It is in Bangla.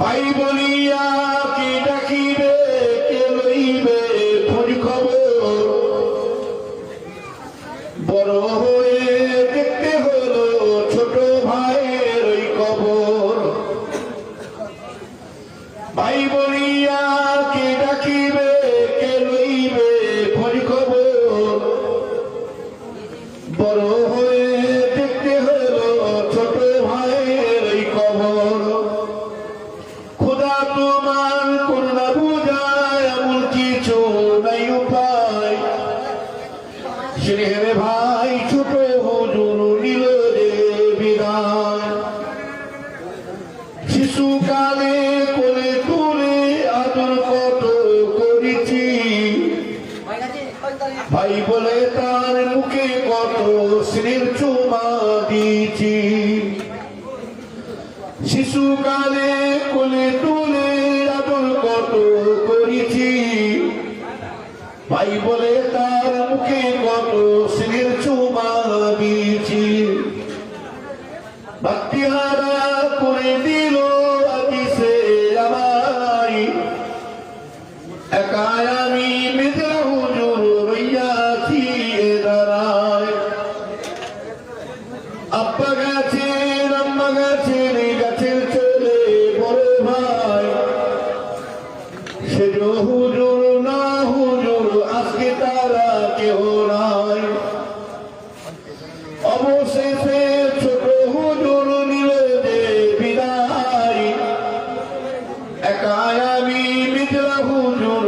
ভাই বলিয়া কি ডাকিবে, কে লইবে খোঁজ খবর। বড় হয়ে দেখতে হলো ছোট ভাইয়ের ওই কবর। ভাই বলিয়া কি ডাকিবে, কে লইবে খোঁজ খবর। বড় হয়ে দেখতে হলো ছোট ভাইয়ের ওই কবর। খোদা তোমার করুণা বুঝায়, এমন কিছু নাই উপায়। স্নেহের ভাই ছোট হুজুর নিল যে বিদায়। শিশুকালে কোলে তুলে আদর কত করেছি, ভাই বলে তার মুখে কত স্নেহের চুমা দিয়েছি। শিশুকালে কোলে তুলে আদর কত করেছি, ভাই বলে তার মুখে কত স্নেহের চুমা দিয়েছি। ভক্তিহারা করে দিল আতিশে আমায়, একা আমি মেজা হুজুর রইয়াছি এ দাঁড়ায়। আব্বা গেছেন, আম্মা গেছেন, গাছের চলে বড় ভাই। সেজ হুজুর না হুজুর আজকে তারা কেউ নাই। অবশেষে ছোট হুজুর নিল যে বিদায়, একা আমি মিজরা হুজুর